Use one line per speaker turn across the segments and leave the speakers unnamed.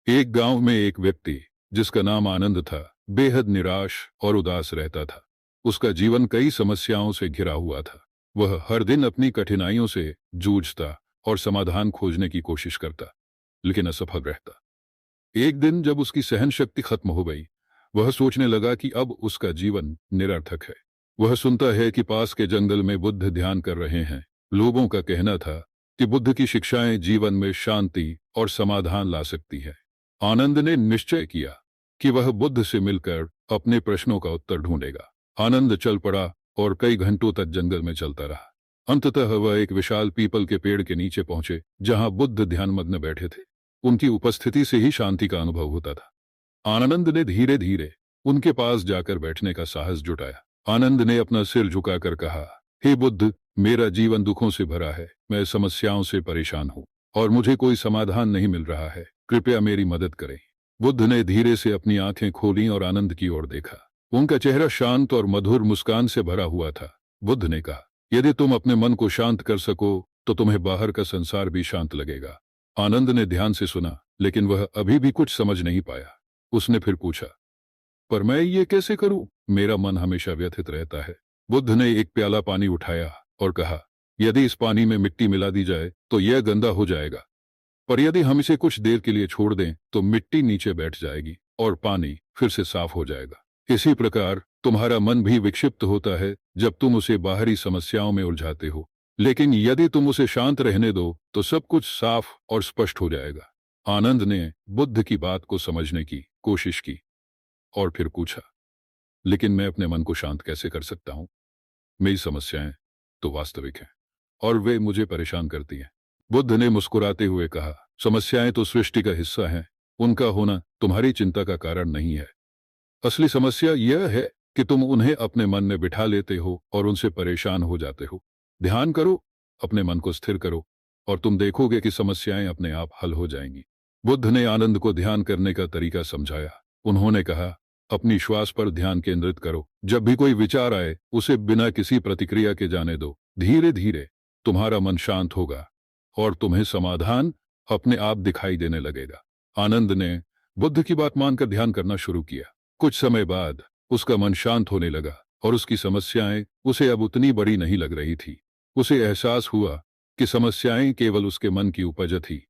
एक गांव में एक व्यक्ति जिसका नाम आनंद था बेहद निराश और उदास रहता था। उसका जीवन कई समस्याओं से घिरा हुआ था। वह हर दिन अपनी कठिनाइयों से जूझता और समाधान खोजने की कोशिश करता, लेकिन असफल रहता। एक दिन जब उसकी सहन शक्ति खत्म हो गई, वह सोचने लगा कि अब उसका जीवन निरर्थक है। वह सुनता है कि पास के जंगल में बुद्ध ध्यान कर रहे हैं। लोगों का कहना था कि बुद्ध की शिक्षाएं जीवन में शांति और समाधान ला सकती है। आनंद ने निश्चय किया कि वह बुद्ध से मिलकर अपने प्रश्नों का उत्तर ढूंढेगा। आनंद चल पड़ा और कई घंटों तक जंगल में चलता रहा। अंततः वह एक विशाल पीपल के पेड़ के नीचे पहुंचे, जहां बुद्ध ध्यानमग्न बैठे थे। उनकी उपस्थिति से ही शांति का अनुभव होता था। आनंद ने धीरे धीरे उनके पास जाकर बैठने का साहस जुटाया। आनंद ने अपना सिर झुकाकर कहा, हे बुद्ध, मेरा जीवन दुखों से भरा है। मैं समस्याओं से परेशान हूं और मुझे कोई समाधान नहीं मिल रहा है। कृपया मेरी मदद करें। बुद्ध ने धीरे से अपनी आंखें खोलीं और आनंद की ओर देखा। उनका चेहरा शांत और मधुर मुस्कान से भरा हुआ था। बुद्ध ने कहा, यदि तुम अपने मन को शांत कर सको तो तुम्हें बाहर का संसार भी शांत लगेगा। आनंद ने ध्यान से सुना, लेकिन वह अभी भी कुछ समझ नहीं पाया। उसने फिर पूछा, पर मैं ये कैसे करूं? मेरा मन हमेशा व्यथित रहता है। बुद्ध ने एक प्याला पानी उठाया और कहा, यदि इस पानी में मिट्टी मिला दी जाए तो यह गंदा हो जाएगा, पर यदि हम इसे कुछ देर के लिए छोड़ दें तो मिट्टी नीचे बैठ जाएगी और पानी फिर से साफ हो जाएगा। इसी प्रकार तुम्हारा मन भी विक्षिप्त होता है जब तुम उसे बाहरी समस्याओं में उलझाते हो, लेकिन यदि तुम उसे शांत रहने दो तो सब कुछ साफ और स्पष्ट हो जाएगा। आनंद ने बुद्ध की बात को समझने की कोशिश की और फिर पूछा, लेकिन मैं अपने मन को शांत कैसे कर सकता हूं? मेरी समस्याएं तो वास्तविक हैं और वे मुझे परेशान करती हैं। बुद्ध ने मुस्कुराते हुए कहा, समस्याएं तो सृष्टि का हिस्सा हैं। उनका होना तुम्हारी चिंता का कारण नहीं है। असली समस्या यह है कि तुम उन्हें अपने मन में बिठा लेते हो और उनसे परेशान हो जाते हो। ध्यान करो, अपने मन को स्थिर करो और तुम देखोगे कि समस्याएं अपने आप हल हो जाएंगी। बुद्ध ने आनंद को ध्यान करने का तरीका समझाया। उन्होंने कहा, अपनी श्वास पर ध्यान केंद्रित करो। जब भी कोई विचार आए उसे बिना किसी प्रतिक्रिया के जाने दो। धीरे धीरे तुम्हारा मन शांत होगा और तुम्हें समाधान अपने आप दिखाई देने लगेगा। आनंद ने बुद्ध की बात मानकर ध्यान करना शुरू किया। कुछ समय बाद उसका मन शांत होने लगा और उसकी समस्याएं उसे अब उतनी बड़ी नहीं लग रही थी। उसे एहसास हुआ कि समस्याएं केवल उसके मन की उपज थी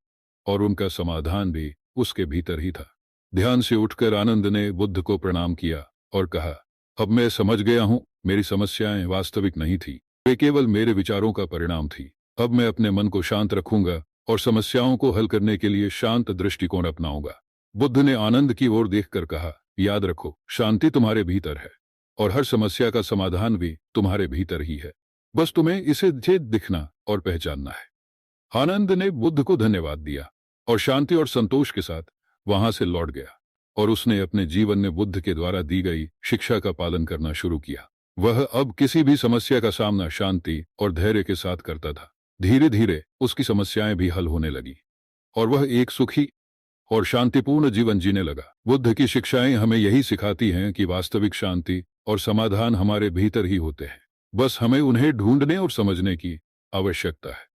और उनका समाधान भी उसके भीतर ही था। ध्यान से उठकर आनंद ने बुद्ध को प्रणाम किया और कहा, अब मैं समझ गया हूं, मेरी समस्याएं वास्तविक नहीं थी, वे केवल मेरे विचारों का परिणाम थी। अब मैं अपने मन को शांत रखूंगा और समस्याओं को हल करने के लिए शांत दृष्टिकोण अपनाऊंगा। बुद्ध ने आनंद की ओर देखकर कहा, याद रखो, शांति तुम्हारे भीतर है और हर समस्या का समाधान भी तुम्हारे भीतर ही है। बस तुम्हें इसे दिखना और पहचानना है। आनंद ने बुद्ध को धन्यवाद दिया और शांति और संतोष के साथ वहां से लौट गया और उसने अपने जीवन में बुद्ध के द्वारा दी गई शिक्षा का पालन करना शुरू किया। वह अब किसी भी समस्या का सामना शांति और धैर्य के साथ करता था। धीरे धीरे उसकी समस्याएं भी हल होने लगी और वह एक सुखी और शांतिपूर्ण जीवन जीने लगा। बुद्ध की शिक्षाएं हमें यही सिखाती हैं कि वास्तविक शांति और समाधान हमारे भीतर ही होते हैं। बस हमें उन्हें ढूंढने और समझने की आवश्यकता है।